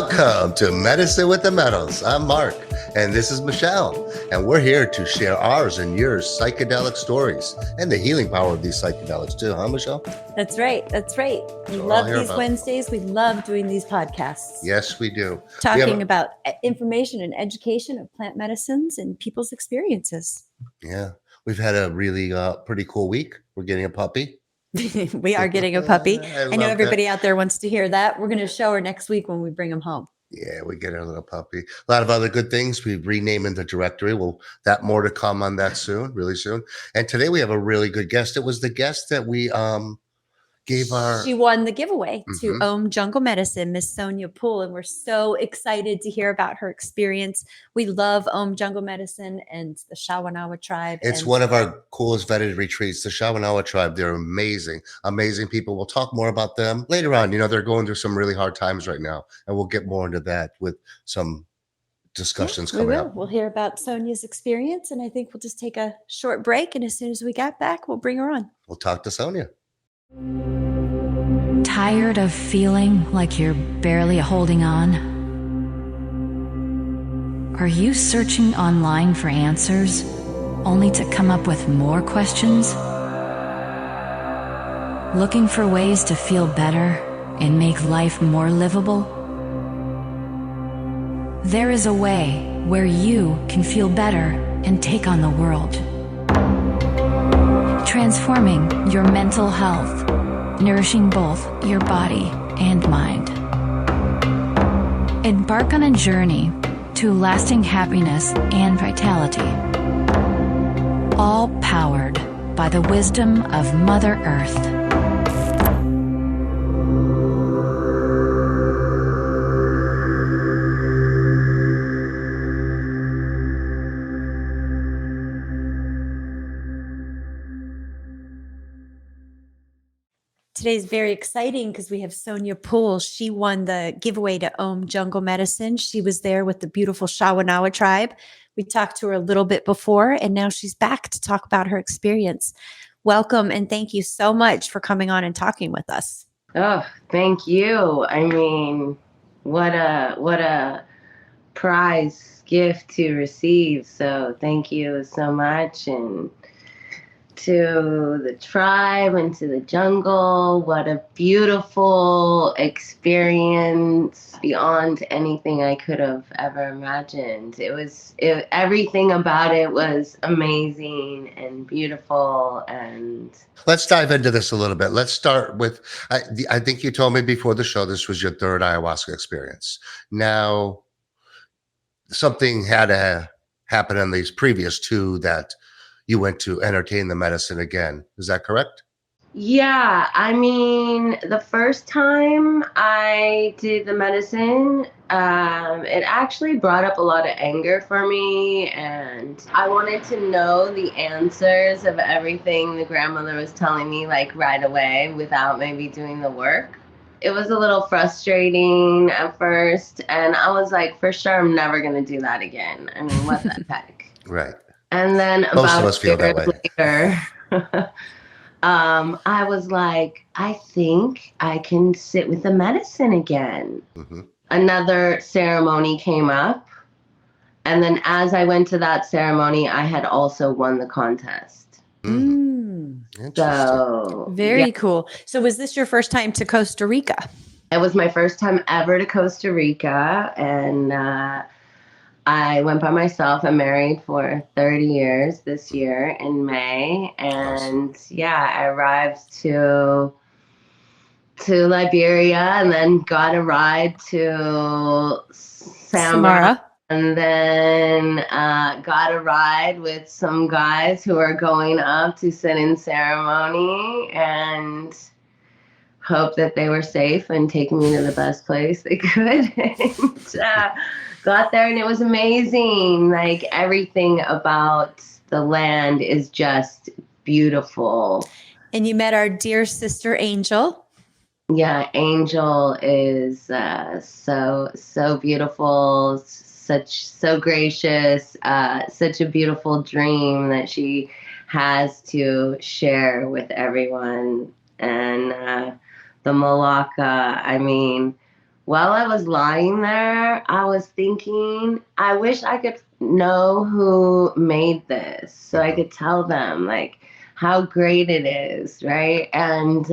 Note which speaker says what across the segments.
Speaker 1: Welcome to Medicine with the Metals. I'm Mark, and this is Michelle, and we're here to share ours and yours psychedelic stories and the healing power of these psychedelics too, huh, Michelle?
Speaker 2: That's right. That's right. We love these Wednesdays. We love doing these podcasts.
Speaker 1: Yes, we do.
Speaker 2: Talking about information and education of plant medicines and people's experiences.
Speaker 1: Yeah, we've had a really pretty cool week. We're getting a puppy.
Speaker 2: We are getting a puppy. I know everybody out there wants to hear that. We're going to show her next week when we bring him home.
Speaker 1: Yeah, we get our little puppy. A lot of other good things. We've renamed the directory. That more to come on that soon, really soon. And today we have a really good guest. It was the guest that we She
Speaker 2: won the giveaway to Om Jungle Medicine, Miss Sonia Poole, and we're so excited to hear about her experience. We love Om Jungle Medicine and the Shawanawa tribe.
Speaker 1: It's one of our coolest vetted retreats. The Shawanawa tribe, they're amazing, amazing people. We'll talk more about them later on. You know, they're going through some really hard times right now, and we'll get more into that with some discussions coming up.
Speaker 2: We'll hear about Sonia's experience, and I think we'll just take a short break, and as soon as we get back, we'll bring her on.
Speaker 1: We'll talk to Sonia.
Speaker 3: Tired of feeling like you're barely holding on? Are you searching online for answers, only to come up with more questions? Looking for ways to feel better and make life more livable? There is a way where you can feel better and take on the world. Transforming your mental health, nourishing both your body and mind. Embark on a journey to lasting happiness and vitality, all powered by the wisdom of Mother Earth.
Speaker 2: Today's very exciting because we have Sonia Poole. She won the giveaway to Om Jungle Medicine. She was there with the beautiful Shawanawa tribe. We talked to her a little bit before, and now she's back to talk about her experience. Welcome, and thank you so much for coming on and talking with us.
Speaker 4: Oh, thank you. I mean, what a prize gift to receive. So thank you so much, and to the tribe and to the jungle. What a beautiful experience beyond anything I could have ever imagined. Everything about it was amazing and beautiful. And
Speaker 1: let's dive into this a little bit. Let's start with, I think you told me before the show, this was your third ayahuasca experience. Now, something had to happen in these previous two that you went to entertain the medicine again. Is that correct?
Speaker 4: Yeah, I mean, the first time I did the medicine, it actually brought up a lot of anger for me, and I wanted to know the answers of everything the grandmother was telling me, like, right away without maybe doing the work. It was a little frustrating at first, and I was like, for sure, I'm never going to do that again. I mean, what the heck?
Speaker 1: Right.
Speaker 4: And then
Speaker 1: most of us feel that way.
Speaker 4: Later, I was like, I think I can sit with the medicine again. Another ceremony came up. And then as I went to that ceremony, I had also won the contest. So
Speaker 2: very cool. So was this your first time to Costa Rica?
Speaker 4: It was my first time ever to Costa Rica. And I went by myself. I'm married for 30 years this year in May. And yeah, I arrived to Liberia and then got a ride to Samara. And then got a ride with some guys who are going up to sit in ceremony and hope that they were safe and taking me to the best place they could. And, got there and it was amazing. Like, everything about the land is just beautiful.
Speaker 2: And you met our dear sister Angel.
Speaker 4: Yeah, Angel is so beautiful, so gracious, such a beautiful dream that she has to share with everyone. And the Malacca, I mean, while I was lying there, I was thinking, I wish I could know who made this so I could tell them like how great it is, right? And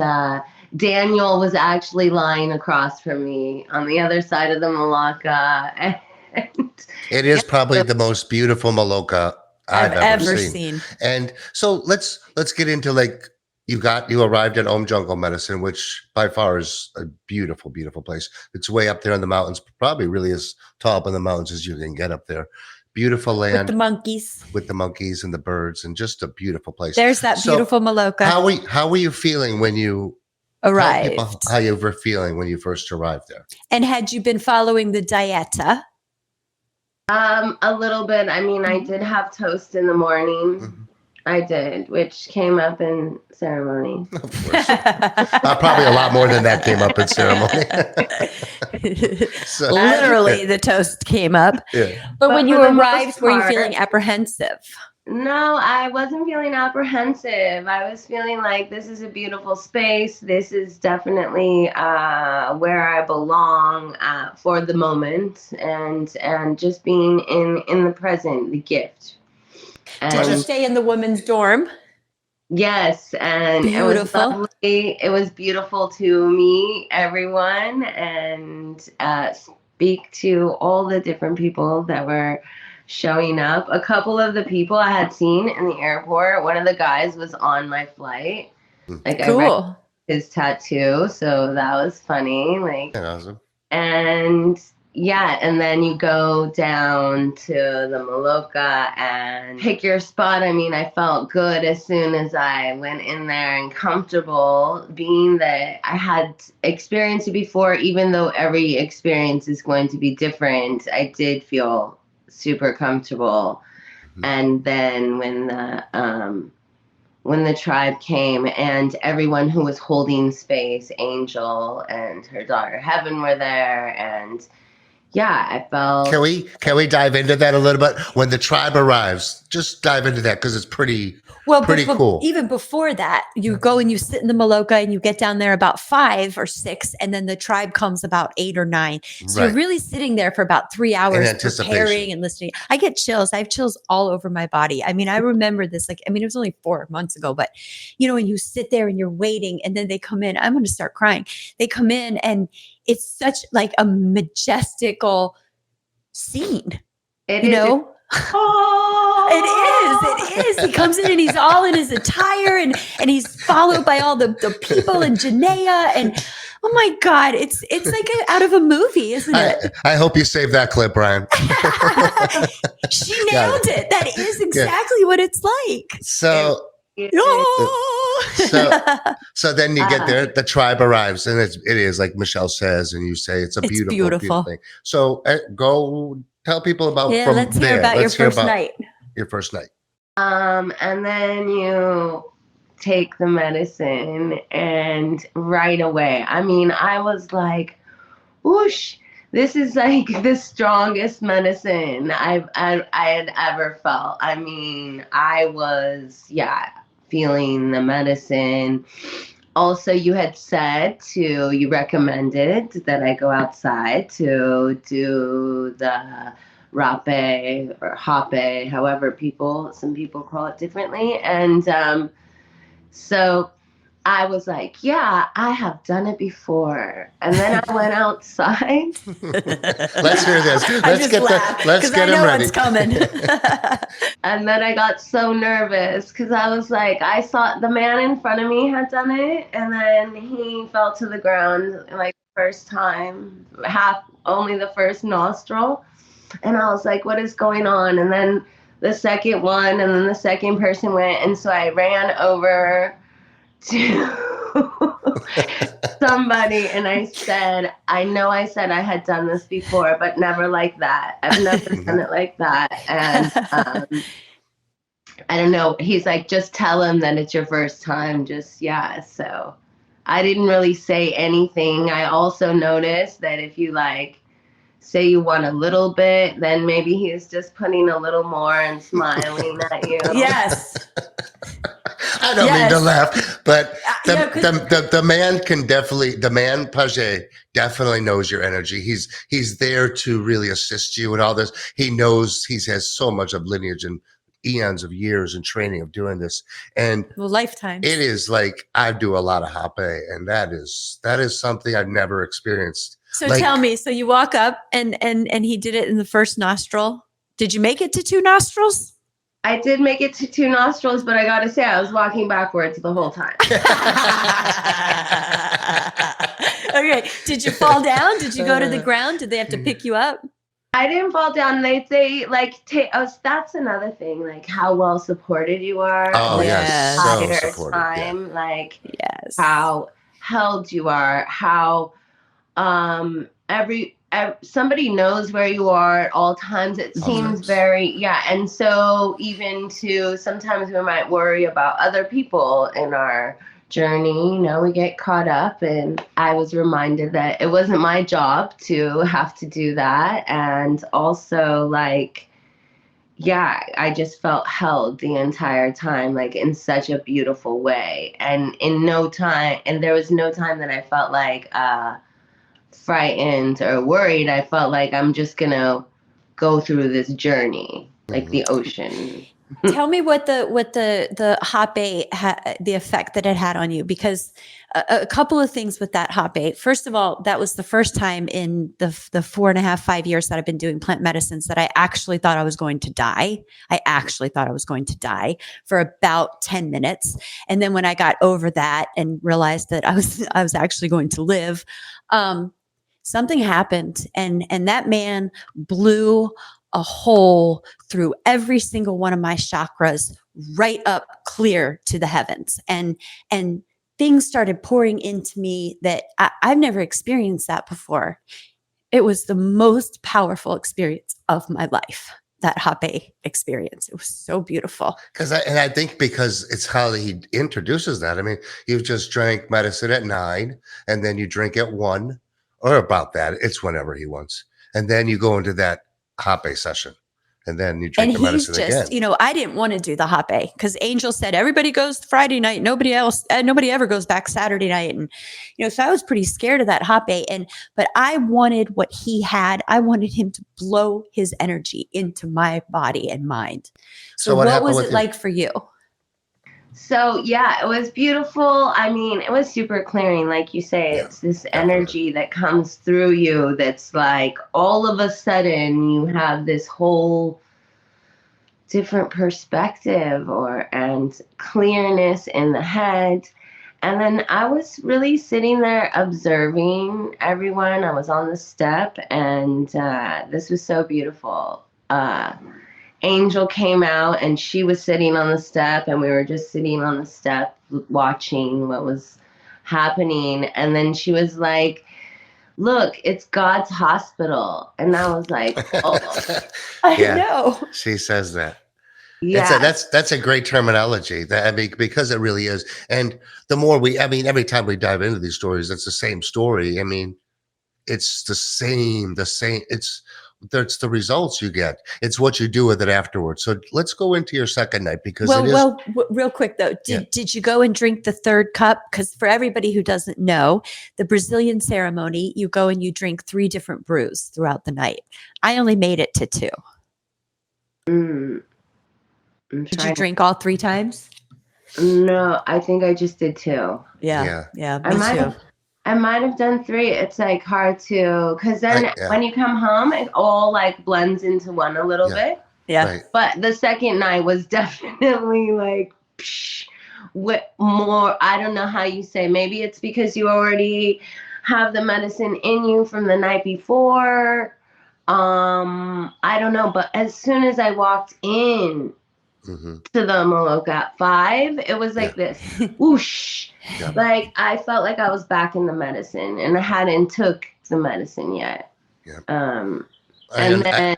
Speaker 4: Daniel was actually lying across from me on the other side of the Malacca. And
Speaker 1: It is probably the most beautiful Maloka I've ever seen.
Speaker 2: seen.
Speaker 1: And so let's get into like you arrived at Om Jungle Medicine, which by far is a beautiful, beautiful place. It's way up there in the mountains, probably really as tall up in the mountains as you can get up there. Beautiful
Speaker 2: With
Speaker 1: land
Speaker 2: the monkeys.
Speaker 1: with the monkeys and the birds, and just a beautiful place.
Speaker 2: There's that
Speaker 1: So,
Speaker 2: beautiful Maloka
Speaker 1: How were you feeling when you tell
Speaker 2: arrived.
Speaker 1: people how you were feeling when you first arrived there?
Speaker 2: And had you been following the dieta?
Speaker 4: a little bit. I mean, I did have toast in the morning.
Speaker 1: Mhm.
Speaker 4: I did, which came up in ceremony.
Speaker 1: Of course. Probably a lot more than that came up in ceremony. So,
Speaker 2: Literally, the toast came up.
Speaker 1: yeah.
Speaker 2: But
Speaker 4: But
Speaker 2: when you
Speaker 4: for the most
Speaker 2: arrived, were you
Speaker 4: part-
Speaker 2: feeling apprehensive?
Speaker 4: No, I wasn't feeling apprehensive. I was feeling like this is a beautiful space. This is definitely where I belong for the moment, and just being in the present, the gift.
Speaker 2: Did you
Speaker 4: And
Speaker 2: stay in the women's dorm?
Speaker 4: yes, and it was
Speaker 2: Beautiful.
Speaker 4: lovely. It was beautiful to meet everyone and speak to all the different people that were showing up. A couple of the people I had seen in the airport, one of the guys was on my flight. Like I read
Speaker 2: Cool.
Speaker 4: his tattoo, so that was funny. Like,
Speaker 1: Awesome.
Speaker 4: and yeah, and then you go down to the Maloka and pick your spot. I mean, I felt good as soon as I went in there and comfortable, being that I had experienced it before, even though every experience is going to be different. I did feel super comfortable.
Speaker 1: Mhm.
Speaker 4: And then when the tribe came and everyone who was holding space, Angel and her daughter Heaven were there, and yeah, I felt.
Speaker 1: Can we dive into that a little bit? When the tribe arrives, just dive into that because it's pretty
Speaker 2: Pretty
Speaker 1: cool.
Speaker 2: Even before that, you go and you sit in the Maloka and you get down there about 5 or 6, and then the tribe comes about 8 or 9. So you're
Speaker 1: Right.
Speaker 2: really sitting there for about 3 hours
Speaker 1: anticipation.
Speaker 2: preparing and listening. I get chills. I have chills all over my body. I mean, I remember this, like, I mean, it was only 4 months ago, but when you sit there and you're waiting and then they come in, I'm going to start crying. They come in and it's such like a majestical scene,
Speaker 4: It
Speaker 2: you
Speaker 4: is-
Speaker 2: know?
Speaker 4: Oh,
Speaker 2: It is. He comes in and he's all in his attire and he's followed by all the people and Janaea and oh my God, it's like out of a movie, isn't it?
Speaker 1: I hope you save that clip, Brian.
Speaker 2: She nailed it. That is exactly what it's like.
Speaker 1: So
Speaker 2: Oh.
Speaker 1: so then you get there, the tribe arrives, and it is like Michelle says, and you say it's a
Speaker 2: It's
Speaker 1: beautiful,
Speaker 2: beautiful.
Speaker 1: thing. So go tell people about
Speaker 2: Yeah,
Speaker 1: from
Speaker 2: let's
Speaker 1: there.
Speaker 2: hear about your
Speaker 1: Let's hear
Speaker 2: first
Speaker 1: about
Speaker 2: night.
Speaker 1: your first night.
Speaker 4: And then you take the medicine, and right away, I mean, I was like, whoosh, this is like the strongest medicine I had ever felt. I mean, I was, feeling the medicine. Also, you had said you recommended that I go outside to do the rape or hape, however some people call it differently. And so I was like, yeah, I have done it before. And then I went outside.
Speaker 1: Let's hear this. Let's get
Speaker 2: because I
Speaker 1: him
Speaker 2: know
Speaker 1: ready.
Speaker 2: what's coming.
Speaker 4: And then I got so nervous because I was like, I saw the man in front of me had done it. And then he fell to the ground like first time, only the first nostril. And I was like, what is going on? And then the second one, and then the second person went. And so I ran over to somebody and I said, I said I had done this before, but never like that. I've never done it like that. And I don't know. He's like, just tell him that it's your first time. So I didn't really say anything. I also noticed that if you say you want a little bit, then maybe he's just putting a little more and smiling at you.
Speaker 2: Yes.
Speaker 1: I don't mean to
Speaker 2: Yes.
Speaker 1: laugh, but
Speaker 2: Yeah, 'cause-
Speaker 1: the man can definitely, the man Page definitely knows your energy. He's there to really assist you and all this. He knows he has so much of lineage and eons of years and training of doing this. And
Speaker 2: well, lifetimes.
Speaker 1: it is like I do a lot of hape, and that is something I've never experienced.
Speaker 2: So
Speaker 1: Like-
Speaker 2: tell me, so you walk up and he did it in the first nostril. Did you make it to 2 nostrils?
Speaker 4: I did make it to 2 nostrils, but I gotta say, I was walking backwards the whole time.
Speaker 2: Okay. Did you fall down? Did you go to the ground? Did they have to pick you up?
Speaker 4: I didn't fall down. They like take us. That's another thing, like how well supported you are.
Speaker 1: Oh
Speaker 4: like,
Speaker 1: yes,
Speaker 2: Yes.
Speaker 1: so
Speaker 4: entire
Speaker 1: supportive. Yeah.
Speaker 4: time, like
Speaker 2: Yes.
Speaker 4: how held you are, how every somebody knows where you are at all times. It seems
Speaker 1: times.
Speaker 4: very and so even to sometimes we might worry about other people in our journey, you know, we get caught up, and I was reminded that it wasn't my job to have to do that. And also like I just felt held the entire time, like in such a beautiful way. And there was no time that I felt like frightened or worried. I felt like I'm just gonna go through this journey like the ocean.
Speaker 2: Tell me what the hape the effect that it had on you, because a couple of things with that hape. First of all, that was the first time in the 4.5, 5 years that I've been doing plant medicines that I actually thought I was going to die. I actually thought I was going to die for about 10 minutes. And then when I got over that and realized that I was actually going to live, something happened, and that man blew a hole through every single one of my chakras, right up clear to the heavens. And things started pouring into me that I've never experienced that before. It was the most powerful experience of my life, that hape experience. It was so beautiful.
Speaker 1: I think because it's how he introduces that. I mean, you've just drank medicine at 9, and then you drink at 1, or about that. It's whenever he wants. And then you go into that hape session, and then you drink
Speaker 2: And
Speaker 1: the
Speaker 2: he's
Speaker 1: medicine
Speaker 2: just,
Speaker 1: again.
Speaker 2: you know, I didn't want to do the hape because Angel said everybody goes Friday night, nobody ever goes back Saturday night, and you know, so I was pretty scared of that hape. But I wanted what he had. I wanted him to blow his energy into my body and mind. So
Speaker 1: what
Speaker 2: what
Speaker 1: happened
Speaker 2: was
Speaker 1: with
Speaker 2: it
Speaker 1: you?
Speaker 2: like for you?
Speaker 4: So it was beautiful. I mean, it was super clearing, like you say.
Speaker 1: Yeah,
Speaker 4: It's this
Speaker 1: definitely.
Speaker 4: energy that comes through you that's like all of a sudden you have this whole different perspective and clearness in the head. And then I was really sitting there observing everyone. I was on the step, and this was so beautiful. Angel came out, and she was sitting on the step, and we were just sitting on the step watching what was happening. And then she was like, "Look, it's God's hospital." And I was like, "Oh,
Speaker 2: I
Speaker 1: Yeah.
Speaker 2: know.
Speaker 1: She says that.
Speaker 4: yeah."
Speaker 1: That's a great terminology. That, I mean, because it really is. And the more every time we dive into these stories, it's the same story. I mean, it's the same. It's the results you get. It's what you do with it afterwards. So let's go into your second night, because
Speaker 2: Real quick though,
Speaker 1: Yeah.
Speaker 2: did you go and drink the 3rd cup? Because for everybody who doesn't know, the Brazilian ceremony, you go and you drink 3 different brews throughout the night. I only made it to 2.
Speaker 4: Mm. I'm
Speaker 2: Did you
Speaker 4: trying-
Speaker 2: drink all 3 times?
Speaker 4: No, I think I just did 2.
Speaker 2: Yeah,
Speaker 4: I
Speaker 2: me
Speaker 4: might
Speaker 2: too.
Speaker 4: have done 3. It's like hard to, because then
Speaker 1: Yeah.
Speaker 4: when you come home, it all like blends into one a little
Speaker 1: Yeah.
Speaker 4: bit.
Speaker 2: Yeah.
Speaker 1: right.
Speaker 4: But the second night was definitely like with more. I don't know how you say. Maybe it's because you already have the medicine in you from the night before. I don't know. But as soon as I walked in
Speaker 1: hmm
Speaker 4: to the Moloch at 5, it was like this whoosh.
Speaker 1: Yeah.
Speaker 4: Like I felt like I was back in the medicine, and I hadn't took the medicine yet.
Speaker 1: Yeah.
Speaker 4: And
Speaker 1: And
Speaker 4: then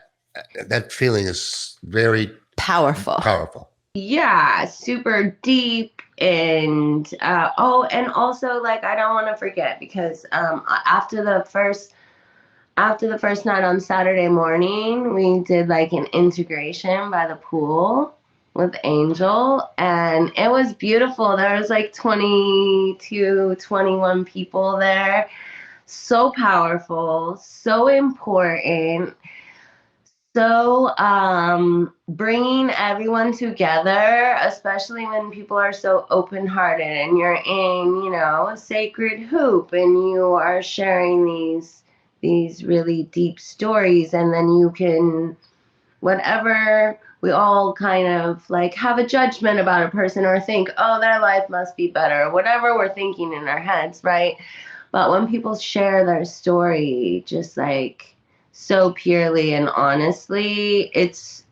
Speaker 1: that feeling is very
Speaker 2: Powerful.
Speaker 1: powerful.
Speaker 4: super deep. And and also like I don't want to forget, because after the first night on Saturday morning, we did like an integration by the pool. with Angel, and it was beautiful. There was like 22, 21 people there. So powerful, so important. So bringing everyone together, especially when people are so open-hearted and you're in, a sacred hoop and you are sharing these really deep stories, and then you can, whatever, we all kind of like have a judgment about a person or think, oh, their life must be better, whatever we're thinking in our heads, right? But when people share their story just like so purely and honestly, it's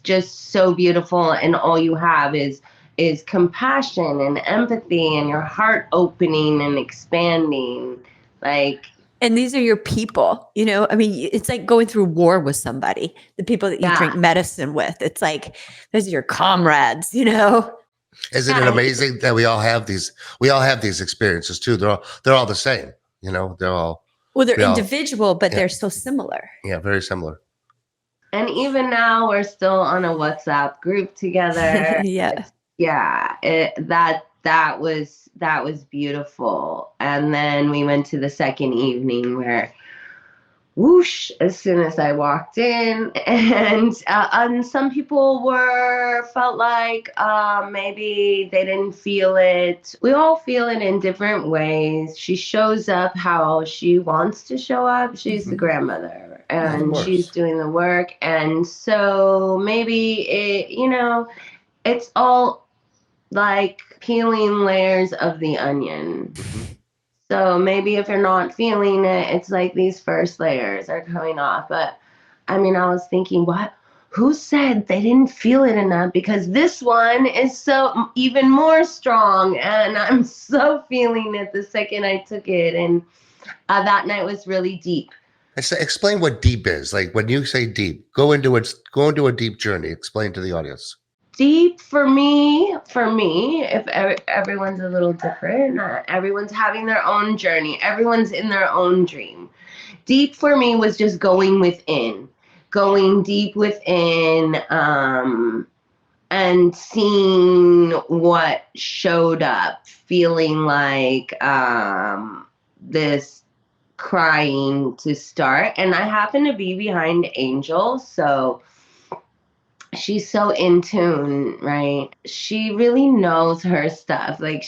Speaker 4: just so beautiful, and all you have is compassion and empathy and your heart opening and expanding. Like,
Speaker 2: And these are your people, I mean, it's like going through war with somebody, the people that you
Speaker 4: yeah.
Speaker 2: drink medicine with. It's like, those are your comrades,
Speaker 1: Isn't it amazing that we all have these experiences too? They're all the same, they're all
Speaker 2: Well, they're
Speaker 1: we all-
Speaker 2: individual, but
Speaker 1: yeah.
Speaker 2: they're so similar.
Speaker 1: Yeah, very similar.
Speaker 4: And even now we're still on a WhatsApp group together.
Speaker 2: Yeah.
Speaker 4: Yeah, that was beautiful. And then we went to the second evening where whoosh, as soon as I walked in, and some people felt like maybe they didn't feel it. We all feel it in different ways. She shows up how she wants to show up. She's the grandmother, and she's doing the work, and so maybe it's all like peeling layers of the onion. So maybe if you're not feeling it, it's like these first layers are coming off. But I mean, I was thinking, what? Who said they didn't feel it enough? Because this one is so even more strong, and I'm so feeling it the second I took it. And that night was really deep.
Speaker 1: Explain what deep is. Like when you say deep, go into a deep journey. Explain to the audience.
Speaker 4: Deep for me, if everyone's a little different, everyone's having their own journey, everyone's in their own dream. Deep for me was just going deep within, and seeing what showed up, feeling like this crying to start. And I happen to be behind Angel, so she's so in tune, right? She really knows her stuff. Like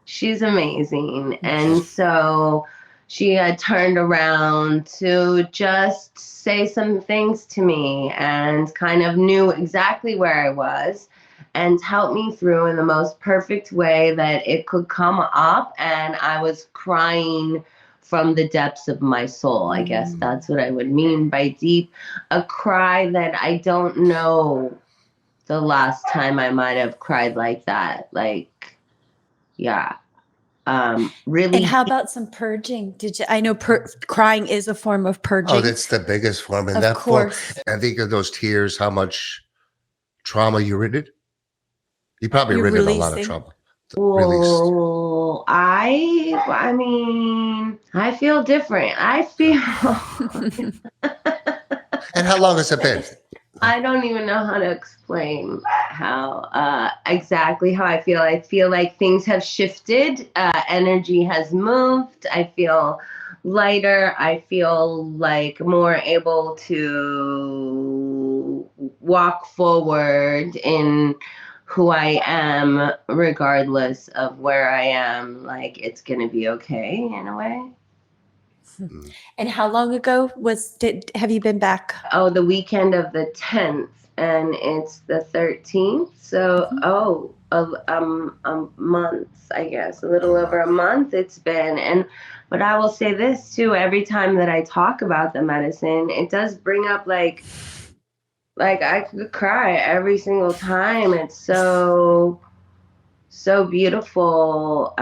Speaker 4: she's amazing. And so she had turned around to just say some things to me and kind of knew exactly where I was and helped me through in the most perfect way that it could come up. And I was crying from the depths of my soul. I guess that's what I would mean by deep. A cry that I don't know the last time I might have cried like that. Like, yeah. Really.
Speaker 2: And how about some purging? I know crying is a form of purging.
Speaker 1: Oh, that's the biggest form. And
Speaker 2: of
Speaker 1: that
Speaker 2: course.
Speaker 1: form, I think of those tears, how much trauma you rid. You probably
Speaker 2: You're
Speaker 1: ridden a lot of
Speaker 2: releasing.
Speaker 1: trauma.
Speaker 4: Well, I mean, I feel different. I feel
Speaker 1: And how long has it been?
Speaker 4: I don't even know how to explain how exactly how I feel. I feel like things have shifted. Energy has moved. I feel lighter. I feel like more able to walk forward in who I am, regardless of where I am. Like, it's going to be okay in a way.
Speaker 2: And how long ago have you been back?
Speaker 4: Oh, the weekend of the 10th, and it's the 13th. So, a month, I guess, a little over a month it's been. But I will say this too, every time that I talk about the medicine, it does bring up like I could cry every single time. It's so beautiful.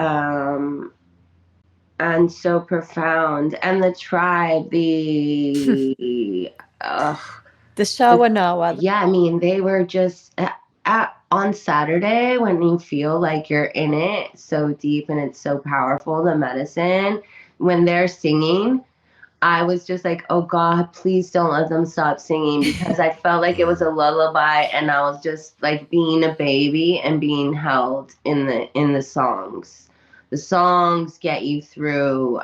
Speaker 4: And so profound. And the tribe, the
Speaker 2: Shawanawa.
Speaker 4: yeah, I mean, they were just on Saturday when you feel like you're in it so deep and it's so powerful, the medicine, when they're singing, I was just like, oh God, please don't let them stop singing, because I felt like it was a lullaby, and I was just like being a baby and being held in the songs. The songs get you through.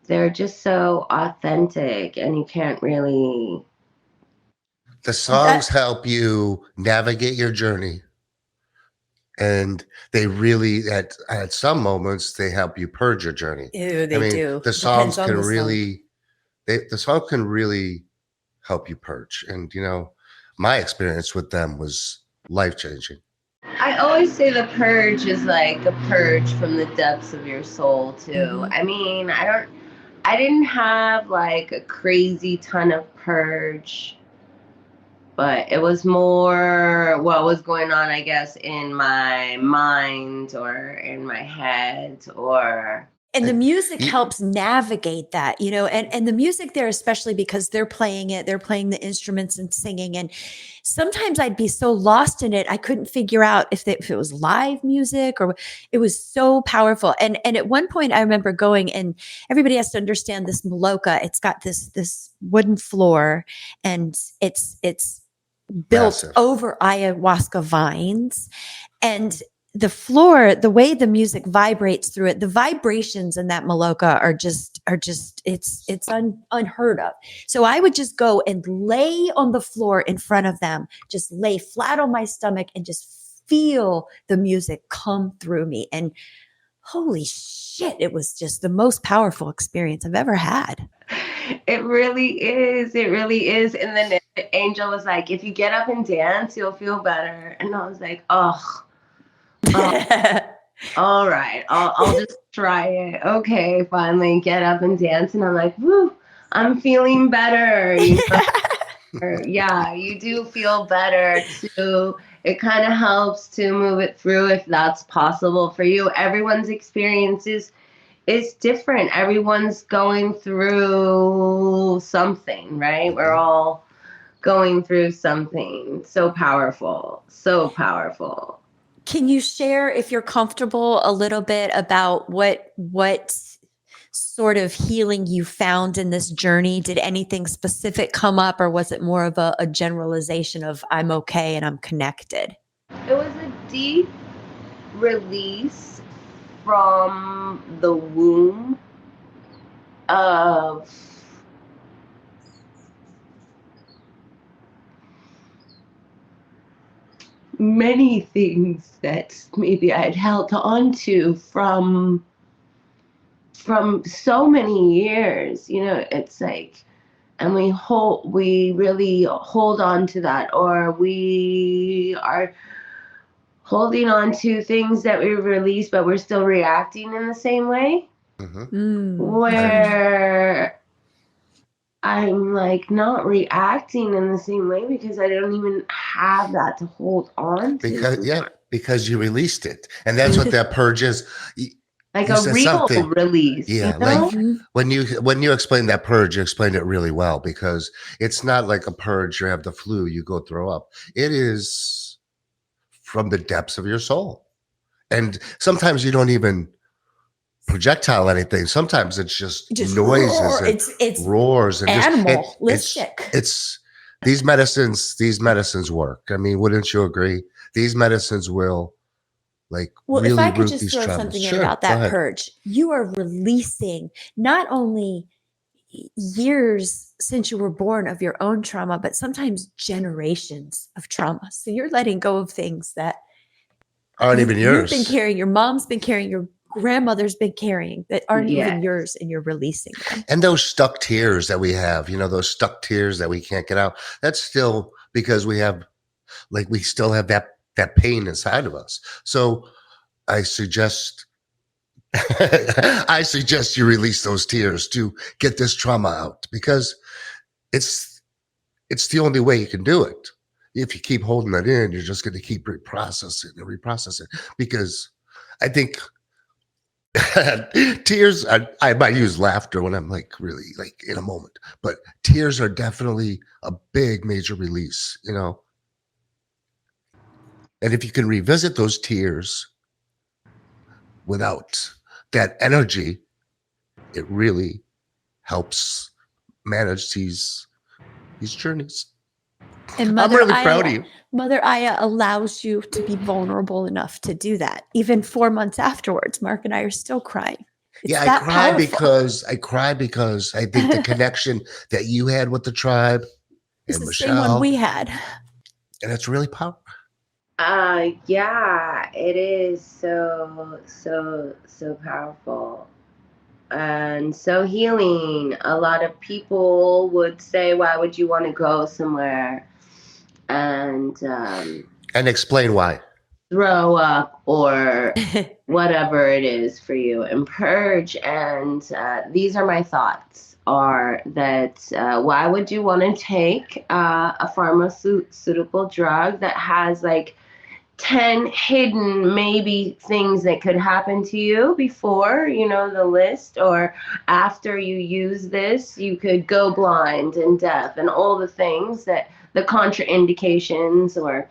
Speaker 4: They're just so authentic, and you can't really.
Speaker 1: The songs
Speaker 2: That
Speaker 1: help you navigate your journey, and they really at some moments they help you purge your journey.
Speaker 2: ew,
Speaker 1: I
Speaker 2: they
Speaker 1: mean,
Speaker 2: do.
Speaker 1: the
Speaker 2: Depends
Speaker 1: songs
Speaker 2: on
Speaker 1: can
Speaker 2: the song.
Speaker 1: really the song can really help you purge. And my experience with them was life changing.
Speaker 4: I always say the purge is like a purge from the depths of your soul too.
Speaker 2: Mhm.
Speaker 4: I mean, I didn't have like a crazy ton of purge, but it was more what was going on, I guess, in my mind or in my head or.
Speaker 2: And the
Speaker 1: And
Speaker 2: music
Speaker 1: you,
Speaker 2: helps navigate that, and the music there, especially because they're playing it, they're playing the instruments and singing. And sometimes I'd be so lost in it, I couldn't figure out if it was live music or it was so powerful. And at one point I remember going, and everybody has to understand this maloka. It's got this wooden floor, and it's built
Speaker 1: massive.
Speaker 2: over ayahuasca vines. And the floor, the way the music vibrates through it, the vibrations in that maloka are just it's unheard of. So I would just go and lay on the floor in front of them, just lay flat on my stomach and just feel the music come through me. And holy shit, it was just the most powerful experience I've ever had.
Speaker 4: It really is. It really is. And then the angel was like, if you get up and dance, you'll feel better. And I was like, oh, all right. I'll just try it. Okay, finally get up and dance. And I'm like, woo, I'm feeling better. Yeah, you do feel better too. It kind of helps to move it through if that's possible for you. Everyone's experiences is different. Everyone's going through something, right? We're all going through something so powerful, so powerful.
Speaker 2: Can you share, if you're comfortable, a little bit about what sort of healing you found in this journey? Did anything specific come up, or was it more of a generalization of I'm okay and I'm connected?
Speaker 4: It was a deep release from the womb of many things that maybe I'd held on to from so many years. It's like, and we really hold on to that, or we are holding on to things that we release, but we're still reacting in the same way,
Speaker 2: Mm-hmm.
Speaker 4: where I'm like not reacting in the same way because I don't even have that to hold on to.
Speaker 1: Because you released it, and that's what that purge is.
Speaker 4: Like
Speaker 1: You
Speaker 4: a
Speaker 1: said
Speaker 4: real
Speaker 1: something.
Speaker 4: release,
Speaker 1: Yeah, like
Speaker 2: Mm-hmm.
Speaker 1: when you explained that purge, you explained it really well, because it's not like a purge. You have the flu, you go throw up. It is from the depths of your soul, and sometimes you don't even projectile anything. Sometimes it's just
Speaker 2: Just
Speaker 1: noises
Speaker 2: roar.
Speaker 1: and
Speaker 2: It's
Speaker 1: roars and
Speaker 2: animalistic.
Speaker 1: it's these medicines work. I mean, wouldn't you agree? These medicines will like
Speaker 2: Well, if
Speaker 1: really
Speaker 2: I could
Speaker 1: root
Speaker 2: just
Speaker 1: these
Speaker 2: throw
Speaker 1: traumas.
Speaker 2: something in
Speaker 1: Sure,
Speaker 2: about
Speaker 1: go
Speaker 2: that
Speaker 1: ahead.
Speaker 2: purge, you are releasing not only years since you were born of your own trauma, but sometimes generations of trauma. So you're letting go of things that
Speaker 1: Aren't even
Speaker 2: you've been
Speaker 1: yours.
Speaker 2: carrying, your mom's been carrying, your grandmother's been carrying, that aren't even
Speaker 4: Yes.
Speaker 2: yours, and you're releasing them.
Speaker 1: And those stuck tears that we have, those stuck tears that we can't get out, that's still because we still have that pain inside of us. So I suggest I suggest you release those tears to get this trauma out, because it's it's the only way you can do it. If you keep holding it in, you're just going to keep reprocessing. Because I think tears, I might use laughter when I'm like really like in a moment, but tears are definitely a big major release. And if you can revisit those tears without that energy, it really helps manage these journeys.
Speaker 2: And
Speaker 1: I'm really proud of you.
Speaker 2: Mother Aya allows you to be vulnerable enough to do that. Even 4 months afterwards, Mark and I are still crying. It's
Speaker 1: Yeah,
Speaker 2: that powerful.
Speaker 1: I cry because I think the connection that you had with the tribe
Speaker 2: It's
Speaker 1: and
Speaker 2: the same one we
Speaker 1: Michelle,
Speaker 2: had.
Speaker 1: and it's really powerful.
Speaker 4: Yeah, it is so powerful and so healing. A lot of people would say, why would you want to go somewhere and
Speaker 1: And explain why.
Speaker 4: throw up or whatever it is for you and purge? And these are my thoughts, are that why would you want to take a pharmaceutical drug that has like 10 hidden maybe things that could happen to you before the list, or after you use this you could go blind and deaf and all the things that the contraindications or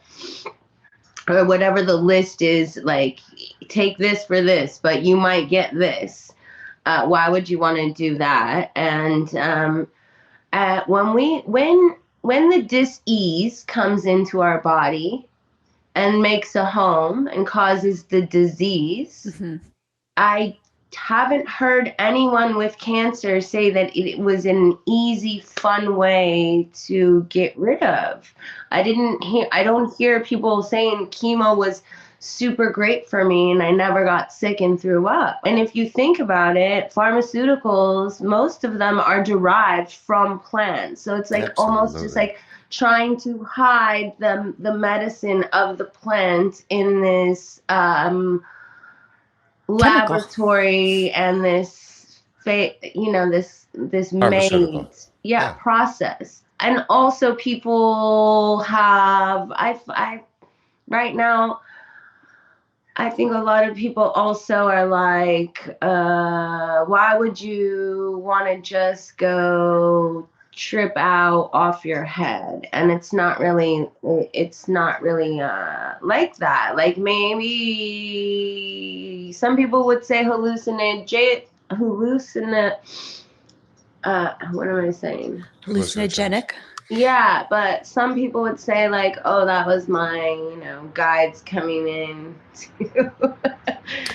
Speaker 4: whatever the list is, like take this for this but you might get this. Why would you want to do that? And when the dis-ease comes into our body and makes a home and causes the disease, I haven't heard anyone with cancer say that it was an easy, fun way to get rid of. I don't hear people saying chemo was super great for me and I never got sick and threw up. And if you think about it, pharmaceuticals, most of them are derived from plants. So it's like almost just like trying to hide the medicine of the plant in this laboratory and this made process. And also people have I right now I think a lot of people also are like, why would you want to just go trip out off your head? And it's not really like that. Like maybe some people would say hallucinate what am I saying?
Speaker 2: Hallucinogenic.
Speaker 4: Yeah, but some people would say like, oh, that was my, guides coming in to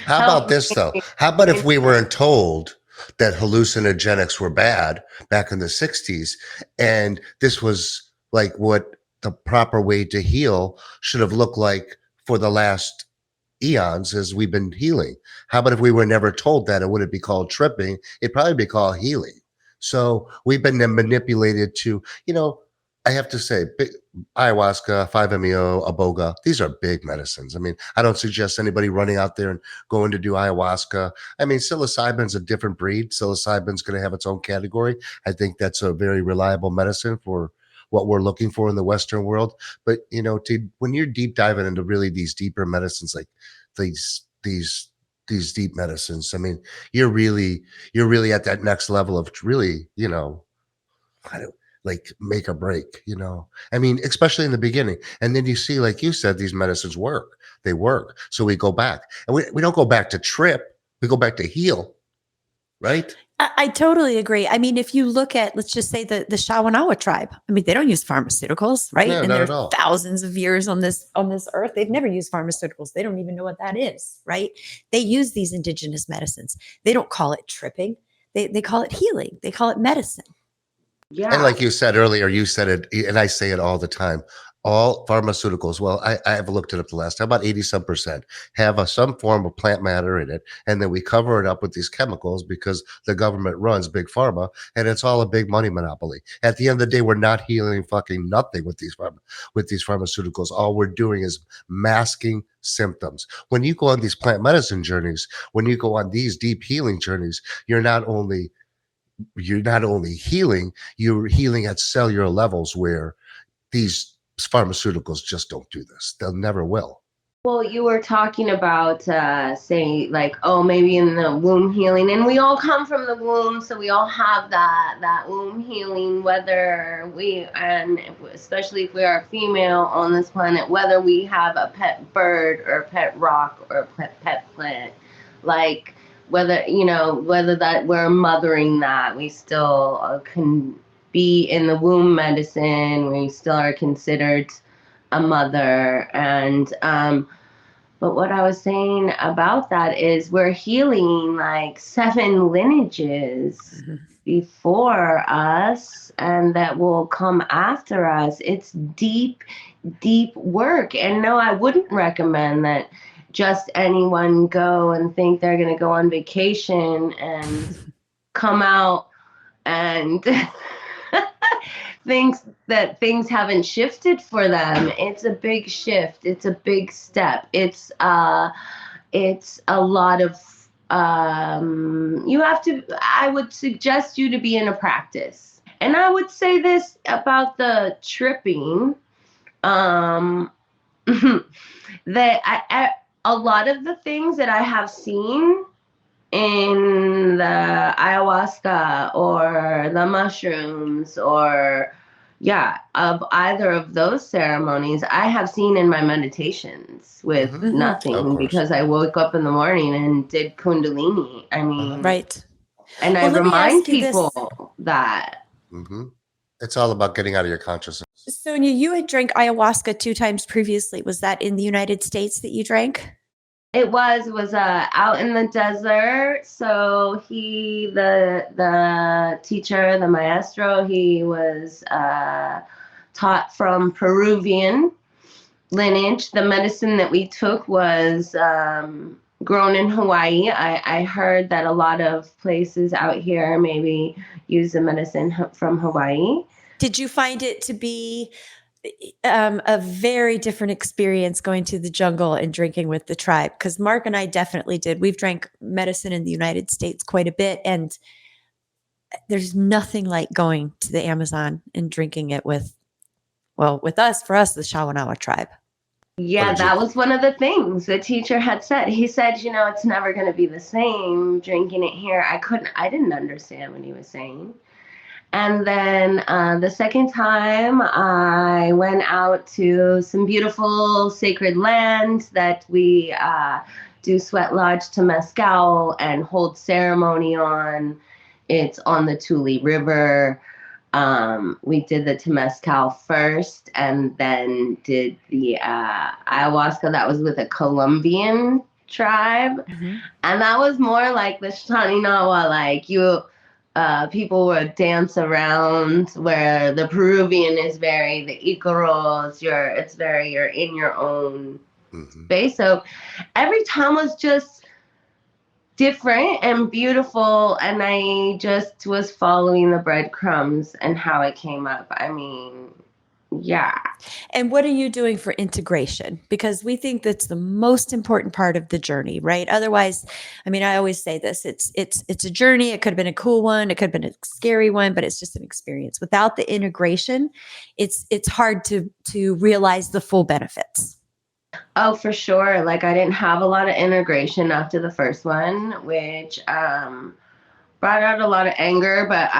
Speaker 1: How about this though? How about if we weren't told that hallucinogenics were bad back in the 60s and this was like what the proper way to heal should have looked like for the last eons as we've been healing? How about if we were never told that? It wouldn't be called tripping, it'd probably be called healing. So we've been manipulated to, I have to say, ayahuasca, 5-MeO, iboga, these are big medicines. I mean, I don't suggest anybody running out there and going to do ayahuasca. I mean, psilocybin's a different breed. Psilocybin's going to have its own category. I think that's a very reliable medicine for what we're looking for in the Western world. But, when you're deep diving into really these deeper medicines, like these deep medicines, I mean, you're really at that next level of really, kind of like make or break, I mean, especially in the beginning. And then you see, like you said, these medicines work. They work. So we go back and we don't go back to trip. We go back to heal. Right.
Speaker 2: I totally agree. I mean, if you look at, let's just say the Shawanawa tribe, I mean, they don't use pharmaceuticals, right?
Speaker 1: No,
Speaker 2: and
Speaker 1: not
Speaker 2: they're
Speaker 1: at all.
Speaker 2: thousands of years on this earth. They've never used pharmaceuticals. They don't even know what that is, right? They use these indigenous medicines. They don't call it tripping. They call it healing. They call it medicine.
Speaker 4: Yeah.
Speaker 1: And like you said earlier, you said it, and I say it all the time. All pharmaceuticals, well, I have looked it up the last time, about 80% have some form of plant matter in it. And then we cover it up with these chemicals because the government runs big pharma and it's all a big money monopoly. At the end of the day, we're not healing fucking nothing with these pharmaceuticals. All we're doing is masking symptoms. When you go on these plant medicine journeys, when you go on these deep healing journeys, you're not only healing, you're healing at cellular levels where these pharmaceuticals just don't do this. They'll never will.
Speaker 4: Well, you were talking about saying like, oh, maybe in the womb healing, and we all come from the womb, so we all have that womb healing, whether especially if we are female on this planet, whether we have a pet bird or a pet rock or a pet plant. Like whether that we're mothering that, we still can be in the womb medicine. We still are considered a mother. And but what I was saying about that is we're healing like 7 lineages before us and that will come after us. It's deep, deep work. And no, I wouldn't recommend that just anyone go and think they're going to go on vacation and come out and thinks that things haven't shifted for them. It's a big shift. It's a big step. It's a lot of I would suggest you to be in a practice. And I would say this about the tripping, that a lot of the things that I have seen in the ayahuasca or the mushrooms or of either of those ceremonies, I have seen in my meditations with
Speaker 1: Mhm. Of
Speaker 4: nothing
Speaker 1: course.
Speaker 4: because I woke up in the morning and did Kundalini. I mean,
Speaker 2: Right.
Speaker 4: and I
Speaker 2: Well, let me
Speaker 4: remind
Speaker 2: ask you this.
Speaker 4: people that.
Speaker 1: It's all about getting out of your consciousness.
Speaker 2: Sonia, you had drank ayahuasca 2 times previously. Was that in the United States that you drank?
Speaker 4: It was out in the desert. So the teacher, the maestro, he was taught from Peruvian lineage. The medicine that we took was grown in Hawaii. I heard that a lot of places out here maybe use the medicine from Hawaii.
Speaker 2: Did you find it to be a very different experience going to the jungle and drinking with the tribe? Because Mark and I definitely did. We've drank medicine in the United States quite a bit, and there's nothing like going to the Amazon and drinking it with us, the Shawanawa tribe.
Speaker 4: Yeah, that was one of the things the teacher had said. He said, it's never going to be the same drinking it here. I didn't understand what he was saying. And then the second time I went out to some beautiful sacred land that we do sweat lodge Temescal and hold ceremony on. It's on the Tule River. We did the Temescal first and then did the ayahuasca that was with a Colombian tribe. And that was more like the Shaninawa, like people would dance around, where the Peruvian is very, the Icaros, you're in your own space. So every time was just different and beautiful, and I just was following the breadcrumbs and how it came up. I mean, yeah.
Speaker 2: And what are you doing for integration? Because we think that's the most important part of the journey, right? Otherwise, I mean, I always say this, it's a journey. It could have been a cool one. It could have been a scary one, but it's just an experience. Without the integration, it's hard to realize the full benefits. Oh,
Speaker 4: for sure. Like, I didn't have a lot of integration after the first one, which brought out a lot of anger, but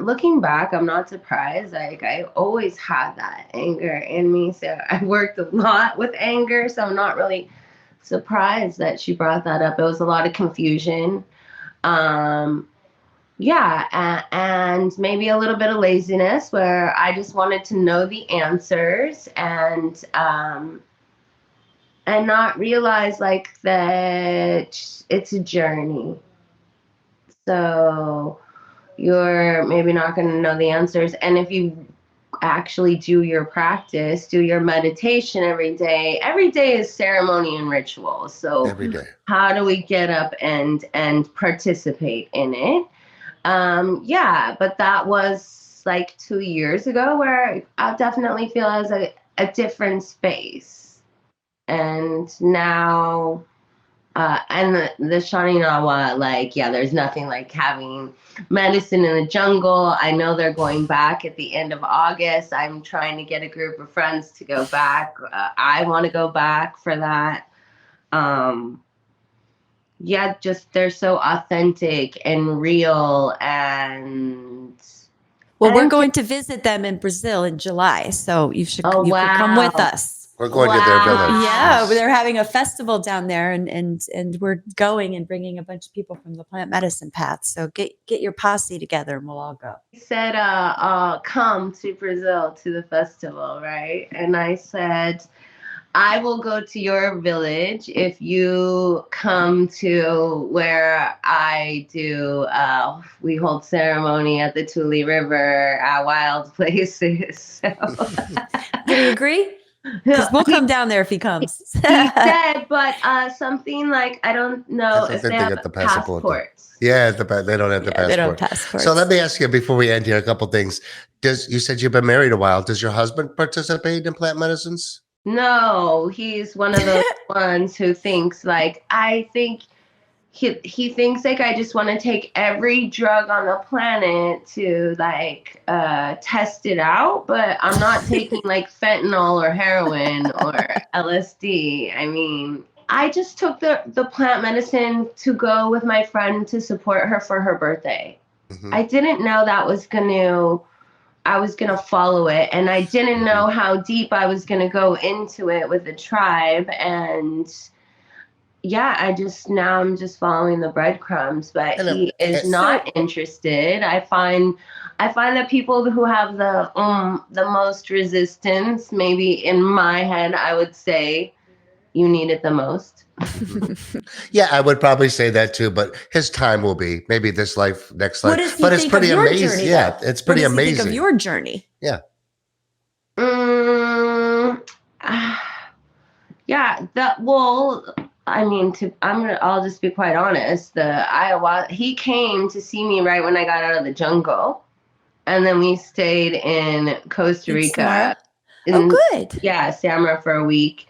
Speaker 4: looking back, I'm not surprised. Like, I always had that anger in me. So I worked a lot with anger. So I'm not really surprised that she brought that up. It was a lot of confusion. And maybe a little bit of laziness, where I just wanted to know the answers and not realize like that it's a journey. So you're maybe not going to know the answers. And if you actually do your practice, do your meditation every day is ceremony and ritual. So
Speaker 1: every day,
Speaker 4: how do we get up and participate in it? But that was like 2 years ago, where I definitely feel as a different space. And now and the Shaninawa, there's nothing like having medicine in the jungle. I know they're going back at the end of August. I'm trying to get a group of friends to go back. I want to go back for that. Just they're so authentic and real. And
Speaker 2: we're going to visit them in Brazil in July, so you could come with us.
Speaker 1: We're going to their village.
Speaker 2: Yeah,
Speaker 1: Yes.
Speaker 2: they're having a festival down there, and we're going and bringing a bunch of people from the plant medicine path. So get your posse together, and we'll all go.
Speaker 4: He said, come to Brazil to the festival, right? And I said, I will go to your village if you come to where I do, we hold ceremony at the Tule River at wild places. So.
Speaker 2: Do we agree? Because we'll come down there if he comes.
Speaker 4: He said, but something like, I don't know
Speaker 1: I don't
Speaker 4: if
Speaker 1: think
Speaker 4: they
Speaker 1: they
Speaker 4: have
Speaker 1: get the passport, though.
Speaker 4: passports.
Speaker 1: Yeah, they don't have the passport.
Speaker 2: They don't have passports.
Speaker 1: So let me ask you before we end here a couple things. You said you've been married a while. Does your husband participate in plant medicines?
Speaker 4: No, he's one of those ones who thinks like, I think he thinks like I just want to take every drug on the planet to like test it out, but I'm not taking like fentanyl or heroin or LSD. I mean, I just took the plant medicine to go with my friend to support her for her birthday.
Speaker 1: Mm-hmm.
Speaker 4: I didn't know I was going to follow it, and I didn't know how deep I was going to go into it with the tribe. And yeah, I'm just following the breadcrumbs, but he is not interested. I find that people who have the most resistance, maybe in my head, I would say you need it the most.
Speaker 1: Yeah, I would probably say that too, but his time will be maybe this life, next life.
Speaker 2: What does he
Speaker 1: but it's
Speaker 2: think
Speaker 1: pretty
Speaker 2: of your
Speaker 1: amazing.
Speaker 2: journey,
Speaker 1: Yeah,
Speaker 2: though?
Speaker 1: it's pretty
Speaker 2: what does
Speaker 1: amazing.
Speaker 2: He think of your journey?
Speaker 1: Yeah.
Speaker 4: Yeah. I'll just be quite honest. The ayahuasca, he came to see me right when I got out of the jungle, and then we stayed in Costa Rica.
Speaker 2: Good.
Speaker 4: Yeah, Samara for a week,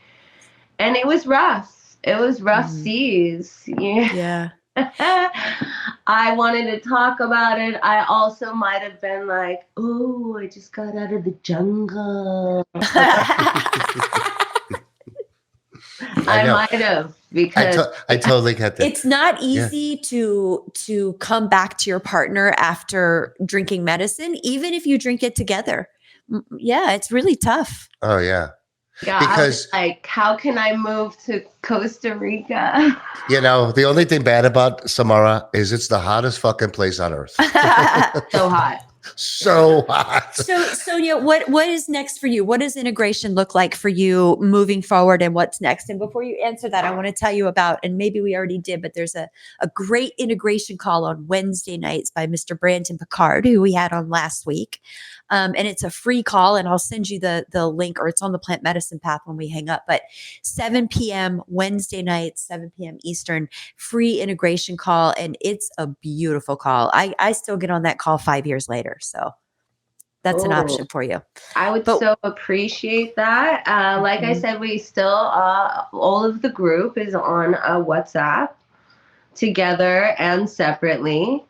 Speaker 4: and it was rough. It was rough seas.
Speaker 2: Yeah.
Speaker 4: I wanted to talk about it. I also might have been like, "Oh, I just got out of the jungle." I might have, because
Speaker 1: I totally get that.
Speaker 2: It's not easy to come back to your partner after drinking medicine, even if you drink it together. Yeah, it's really tough.
Speaker 1: Oh yeah.
Speaker 4: Yeah,
Speaker 1: because
Speaker 4: like, how can I move to Costa Rica?
Speaker 1: The only thing bad about Samara is it's the hottest fucking place on earth.
Speaker 4: So hot.
Speaker 1: So hot.
Speaker 2: So Sonia, what is next for you? What does integration look like for you moving forward, and what's next? And before you answer that, I want to tell you about, and maybe we already did, but there's a great integration call on Wednesday nights by Mr. Brandon Picard, who we had on last week. And it's a free call, and I'll send you the link, or it's on the Plant Medicine Path when we hang up. But 7 p.m. Wednesday night, 7 p.m. Eastern, free integration call, and it's a beautiful call. I still get on that call 5 years later, so that's an option for you.
Speaker 4: I would so appreciate that. Like I said, we still all of the group is on a WhatsApp together and separately.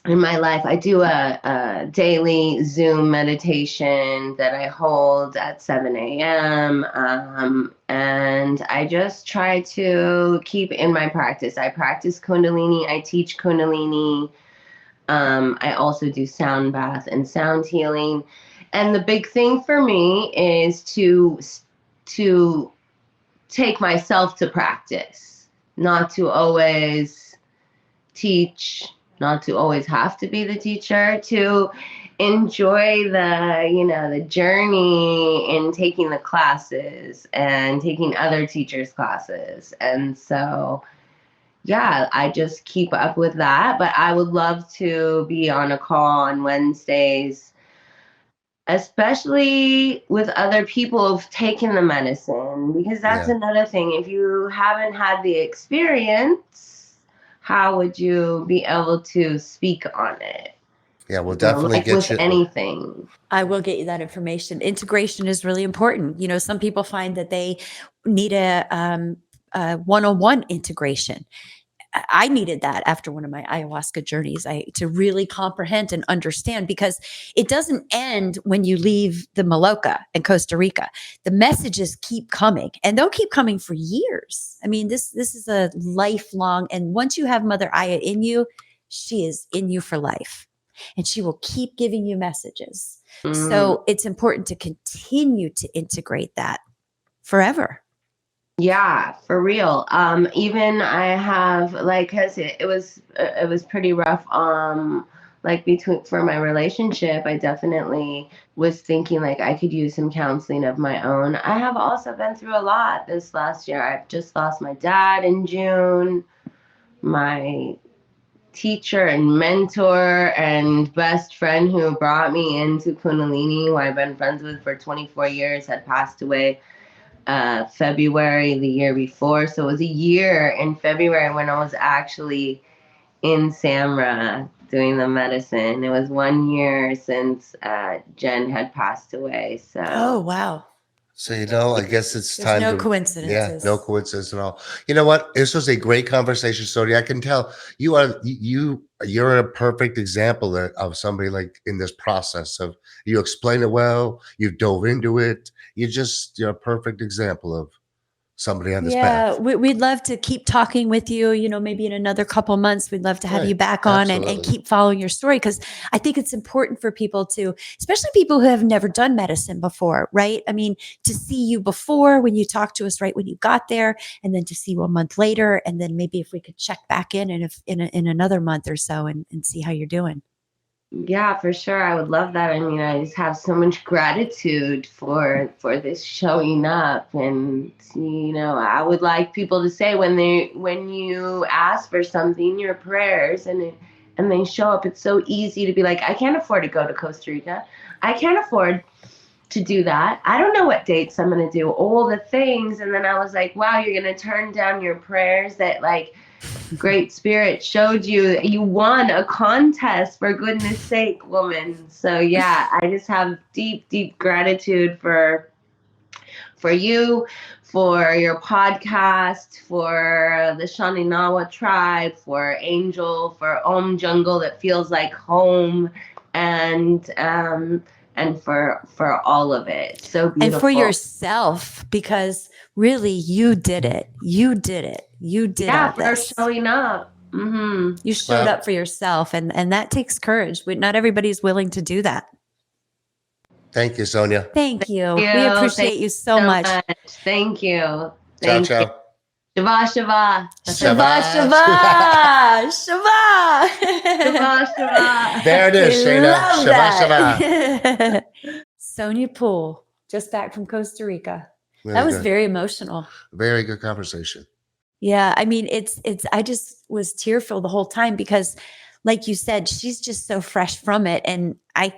Speaker 4: In my life, I do a daily Zoom meditation that I hold at 7 a.m. And I just try to keep in my practice. I practice Kundalini. I teach Kundalini. I also do sound bath and sound healing. And the big thing for me is to take myself to practice, not to always teach, not to always have to be the teacher, to enjoy the journey in taking the classes and taking other teachers' classes. And so, yeah, I just keep up with that. But I would love to be on a call on Wednesdays, especially with other people who've taken the medicine, because that's another thing. If you haven't had the experience, how would you be able to speak on it?
Speaker 1: Yeah, we'll definitely get
Speaker 4: with
Speaker 1: you
Speaker 4: anything.
Speaker 2: I will get you that information. Integration is really important. Some people find that they need a one-on-one integration. I needed that after one of my ayahuasca journeys, to really comprehend and understand, because it doesn't end when you leave the Maloca and Costa Rica. The messages keep coming, and they'll keep coming for years. I mean, this is a lifelong, and once you have Mother Aya in you, she is in you for life, and she will keep giving you messages. So it's important to continue to integrate that forever.
Speaker 4: Yeah, for real. Even I have like, cause it was pretty rough. Like for my relationship, I definitely was thinking like I could use some counseling of my own. I have also been through a lot this last year. I've just lost my dad in June, my teacher and mentor and best friend who brought me into Kundalini, who I've been friends with for 24 years, had passed away February the year before. So it was a year in February when I was actually in Samra doing the medicine. It was 1 year since Jen had passed away. So
Speaker 2: Oh, wow.
Speaker 1: So, I guess it's
Speaker 2: There's
Speaker 1: time
Speaker 2: no
Speaker 1: to.
Speaker 2: coincidences.
Speaker 1: Yeah, no coincidence at all. You know what? This was a great conversation, Sonia. I can tell you're a perfect example of somebody like in this process of you explain it well, you dove into it. You're a perfect example of somebody on this
Speaker 2: Yeah,
Speaker 1: path.
Speaker 2: we'd love to keep talking with you. Maybe in another couple months, we'd love to have
Speaker 1: Right.
Speaker 2: you back on and
Speaker 1: Absolutely.
Speaker 2: keep following your story, because I think it's important for people to, especially people who have never done medicine before, right? I mean, to see you before when you talked to us right when you got there, and then to see you a month later, and then maybe if we could check back in and if in another month or so and see how you're doing.
Speaker 4: yeah, for sure. I would love that. I mean, I just have so much gratitude for this showing up, and I would like people to say when you ask for something, your prayers, and they show up. It's so easy to be like, I can't afford to go to Costa Rica. I can't afford to do that. I don't know what dates I'm going to do, all the things. And then I was like, wow, you're going to turn down your prayers that like Great Spirit showed you won a contest, for goodness sake, woman. So yeah, I just have deep, deep gratitude for you, for your podcast, for the Shaninawa tribe, for Angel, for Om Jungle that feels like home, and for all of it. So beautiful.
Speaker 2: And for yourself, because really you did it. You did it. You did all
Speaker 4: for
Speaker 2: this.
Speaker 4: showing up. Mm-hmm.
Speaker 2: You showed up for yourself, and that takes courage. Not everybody's willing to do that.
Speaker 1: Thank you, Sonia.
Speaker 2: Thank you. We appreciate you so much.
Speaker 4: Thank you.
Speaker 1: Ciao,
Speaker 4: Thank you.
Speaker 1: ciao.
Speaker 4: Shabbat, Shabbat.
Speaker 2: Shabbat,
Speaker 1: Shabbat.
Speaker 2: Shabbat,
Speaker 4: Shabbat, Shabbat.
Speaker 1: There it is,
Speaker 2: We
Speaker 1: Shayna.
Speaker 2: love
Speaker 1: Shabbat,
Speaker 2: that. Sonia Poole, just back from Costa Rica.
Speaker 1: Really
Speaker 2: That was
Speaker 1: good.
Speaker 2: very emotional.
Speaker 1: Very good conversation.
Speaker 2: Yeah, I mean, I just was tearful the whole time because, like you said, she's just so fresh from it. And I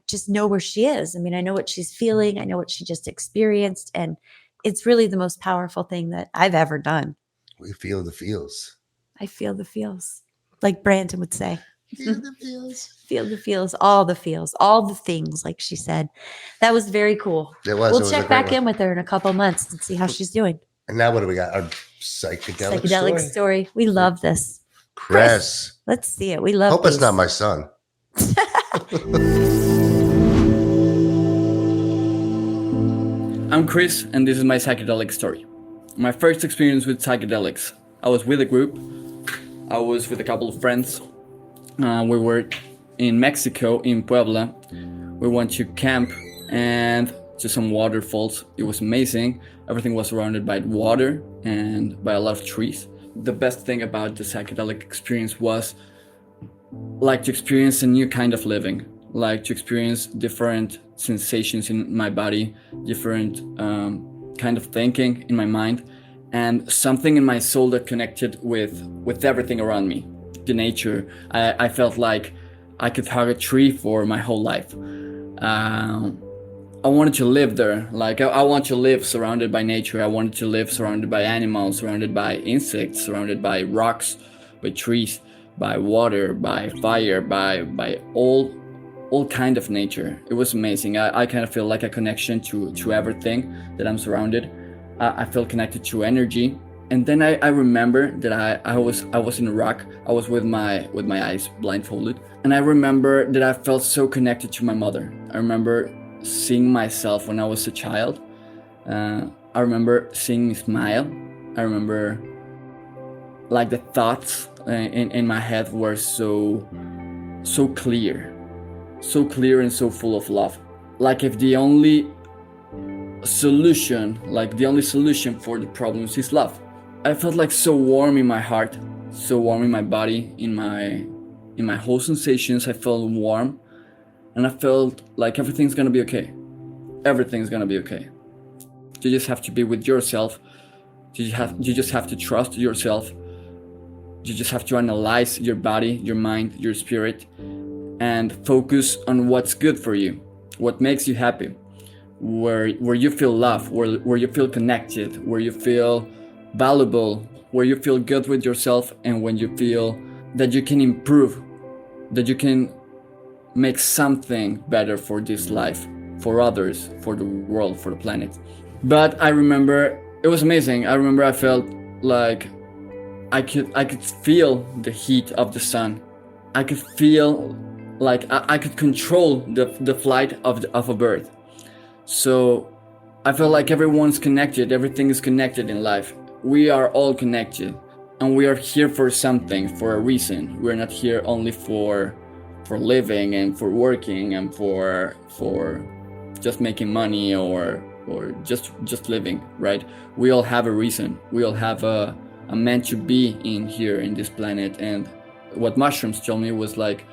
Speaker 2: just know where she is. I mean, I know what she's feeling. I know what she just experienced. And it's really the most powerful thing that I've ever done.
Speaker 1: We feel the feels.
Speaker 2: I feel the feels, like Brandon would say.
Speaker 1: Feel the feels.
Speaker 2: Feel the feels, all the things, like she said. That was very cool.
Speaker 1: It was.
Speaker 2: We'll
Speaker 1: It was a
Speaker 2: check
Speaker 1: great
Speaker 2: back
Speaker 1: one.
Speaker 2: in with her in a couple months and see how she's doing.
Speaker 1: And now what do we got? Our psychedelic
Speaker 2: Story. We love this.
Speaker 1: Chris.
Speaker 2: Let's see it. We love
Speaker 1: Hope it's
Speaker 2: these.
Speaker 1: not my son.
Speaker 5: I'm Chris, and this is my psychedelic story. My first experience with psychedelics. I was with a group. I was with a couple of friends. We were in Mexico, in Puebla. We went to camp and to some waterfalls. It was amazing. Everything was surrounded by water and by a lot of trees. The best thing about the psychedelic experience was like to experience a new kind of living, like to experience different sensations in my body, different kind of thinking in my mind, and something in my soul that connected with everything around me, the nature. I felt like I could hug a tree for my whole life. I wanted to live there. Like I want to live surrounded by nature. I wanted to live surrounded by animals, surrounded by insects, surrounded by rocks, by trees, by water, by fire, by all kind of nature. It was amazing. I kind of feel like a connection to everything that I'm surrounded. I feel connected to energy. And then I remember that I was in a rock. I was with my eyes blindfolded, and I remember that I felt so connected to my mother. I remember seeing myself when I was a child. I remember seeing me smile. I remember like the thoughts in my head were so clear, so clear and so full of love. Like if the only solution for the problems is love. I felt like so warm in my heart, so warm in my body, in my whole sensations. I felt warm, and I felt like everything's gonna be okay. Everything's gonna be okay. You just have to be with yourself. You just have to trust yourself. You just have to analyze your body, your mind, your spirit, and focus on what's good for you, what makes you happy, where you feel love, where you feel connected, where you feel valuable, where you feel good with yourself, and when you feel that you can improve, that you can make something better for this life, for others, for the world, for the planet. But I remember it was amazing. I remember I felt like I could feel the heat of the sun. I could feel like I could control the flight of a bird. So I felt like everyone's connected. Everything is connected in life. We are all connected, and we are here for something, for a reason. We're not here only for living and for working and for just making money or just living, right? We all have a reason. We all have a meant to be in here in this planet. And what mushrooms told me was like,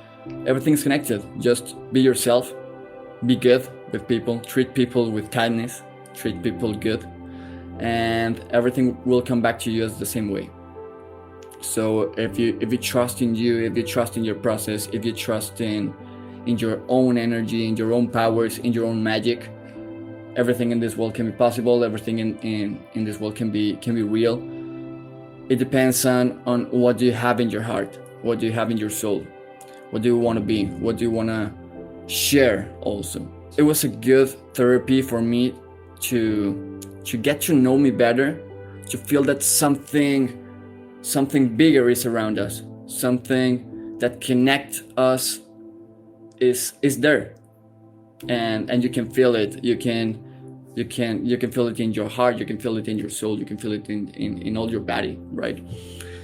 Speaker 5: everything's connected. Just be yourself, be good with people, treat people with kindness, treat people good, and everything will come back to you as the same way. So if you trust in you, if you trust in your process, if you trust in your own energy, in your own powers, in your own magic, everything in this world can be possible. Everything in this world can be real. It depends on what do you have in your heart, what do you have in your soul, what do you want to be, what do you want to share also. It was a good therapy for me to get to know me better, to feel that something bigger is around us, something that connects us is there, and you can feel it. You can feel it in your heart, you can feel it in your soul, you can feel it in all your body, right?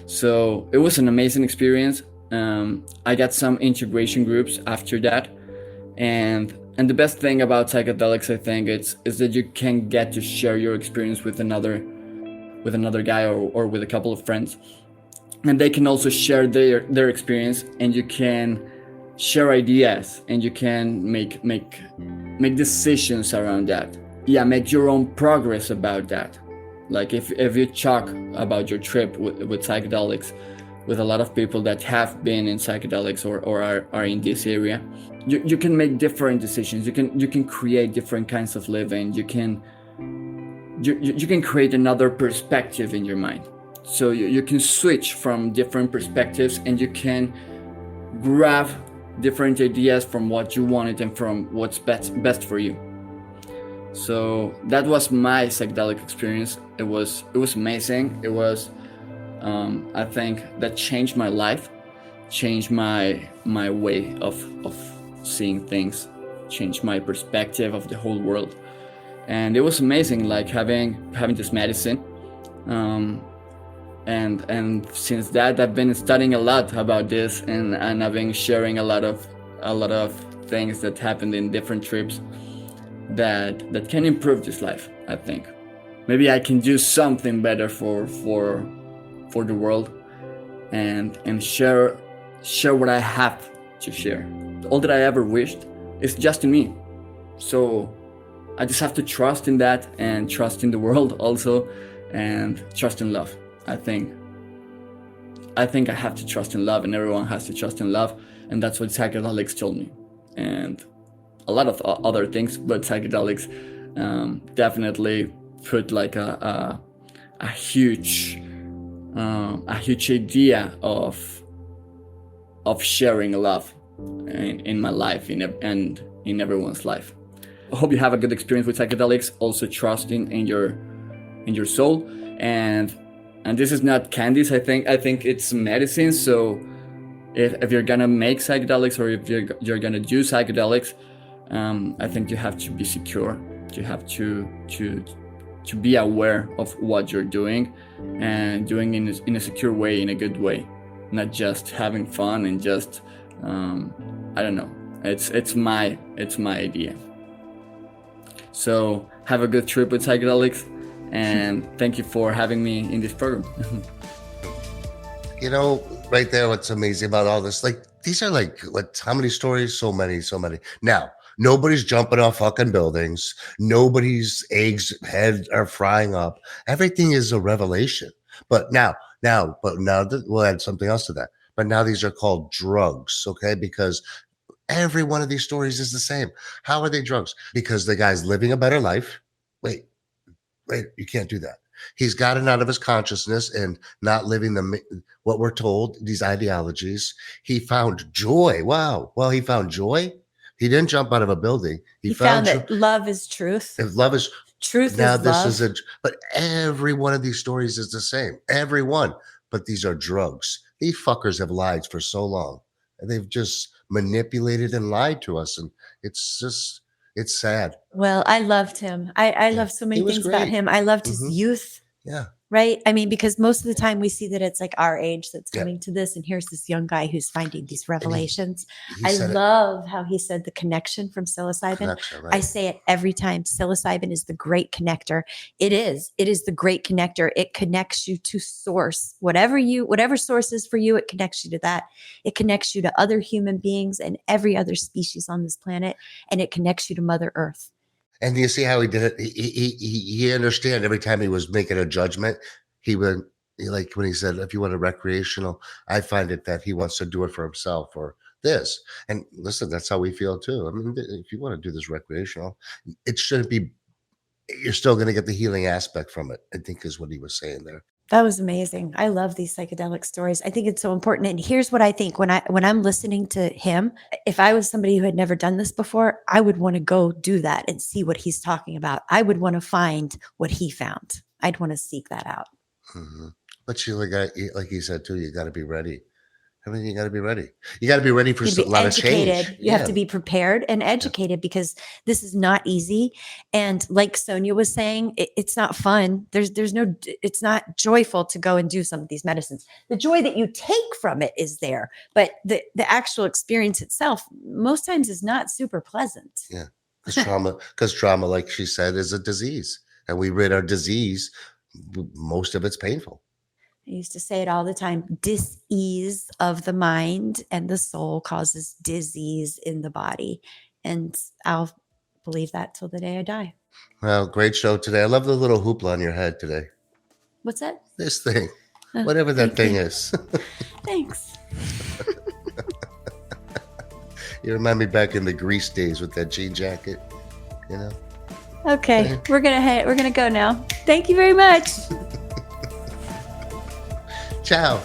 Speaker 5: So it was an amazing experience. I got some integration groups after that, and the best thing about psychedelics, I think, is that you can get to share your experience with another guy or with a couple of friends, and they can also share their experience, and you can share ideas, and you can make decisions around that. Yeah, make your own progress about that. Like if you talk about your trip with psychedelics with a lot of people that have been in psychedelics or are in this area, you can make different decisions. You can create different kinds of living. You can create another perspective in your mind. So you can switch from different perspectives, and you can grab different ideas from what you wanted and from what's best for you. So that was my psychedelic experience. It was amazing. It was I think that changed my life, changed my way of seeing things, changed my perspective of the whole world. And it was amazing, like having this medicine. And since that, I've been studying a lot about this, and I've been sharing a lot of things that happened in different trips that can improve this life. I think maybe I can do something better for the world, and share what I have to share. All that I ever wished is just in me. So I just have to trust in that, and trust in the world also, and trust in love. I think I have to trust in love, and everyone has to trust in love, and that's what psychedelics told me, and a lot of other things, but psychedelics definitely put like a huge idea of sharing love in my life and in everyone's life. I hope you have a good experience with psychedelics. Also trust in your soul, and this is not candies. I think it's medicine. So if you're gonna make psychedelics, or if you're gonna do psychedelics, I think you have to be secure. You have to be aware of what you're doing, and doing in a secure way, in a good way, not just having fun and just I don't know, It's my idea. So have a good trip with psychedelics, and thank you for having me in this program.
Speaker 1: You know, right there, what's amazing about all this, like, these are like, what, how many stories? So many, so many. Now, nobody's jumping off fucking buildings. Nobody's eggs head are frying up. Everything is a revelation. But now we'll add something else to that. But now these are called drugs, okay? Because every one of these stories is the same. How are they drugs? Because the guy's living a better life. Wait, you can't do that. He's gotten out of his consciousness and not living what we're told, these ideologies. He found joy. Wow. Well, he found joy. He didn't jump out of a building.
Speaker 2: He found that love is truth.
Speaker 1: If love is
Speaker 2: Truth
Speaker 1: now,
Speaker 2: is
Speaker 1: this
Speaker 2: love.
Speaker 1: is but every one of these stories is the same. Every one. But these are drugs. These fuckers have lied for so long. And they've just manipulated and lied to us. And it's sad.
Speaker 2: Well, I loved him. I love so many
Speaker 1: He was
Speaker 2: things about
Speaker 1: great.
Speaker 2: him. I loved his
Speaker 1: Mhm.
Speaker 2: youth,
Speaker 1: Yeah.
Speaker 2: right? I mean, because most of the time we see that it's like our age that's
Speaker 1: Yeah.
Speaker 2: coming to this, and here's this young guy who's finding these revelations.
Speaker 1: He
Speaker 2: I
Speaker 1: said it.
Speaker 2: love how he said the connection from psilocybin.
Speaker 1: Connection, right.
Speaker 2: I say it every time. Psilocybin is the great connector. It is. It is the great connector. It connects you to source. Whatever source is for you, it connects you to that. It connects you to other human beings and every other species on this planet, and it connects you to Mother Earth.
Speaker 1: And you see how he did it? He understand every time he was making a judgment, like when he said, if you want a recreational, I find it that he wants to do it for himself or this. And listen, that's how we feel too. I mean, if you want to do this recreational, it shouldn't be, you're still going to get the healing aspect from it, I think is what he was saying there.
Speaker 2: That was amazing. I love these psychedelic stories. I think it's so important. And here's what I think when I'm listening to him, if I was somebody who had never done this before, I would want to go do that and see what he's talking about. I would want to find what he found. I'd want to seek that out.
Speaker 1: Mm-hmm. But like he said too, you got to be ready. I mean, you got to be ready. You got to be ready for
Speaker 2: You
Speaker 1: a
Speaker 2: have to be
Speaker 1: lot of change.
Speaker 2: educated. You have to be prepared and educated because this is not easy. And like Sonia was saying, it's not fun. It's not joyful to go and do some of these medicines. The joy that you take from it is there, but the actual experience itself most times is not super pleasant.
Speaker 1: Yeah, because trauma, like she said, is a disease, and we rid our disease. Most of it's painful.
Speaker 2: I used to say it all the time. Dis-ease of the mind and the soul causes disease in the body. And I'll believe that till the day I die.
Speaker 1: Well, great show today. I love the little hoopla on your head today.
Speaker 2: What's that?
Speaker 1: This thing, whatever that thing is.
Speaker 2: Thanks.
Speaker 1: You remind me back in the Grease days with that jean jacket, you know?
Speaker 2: Okay, we're gonna go now. Thank you very much.
Speaker 1: Ciao.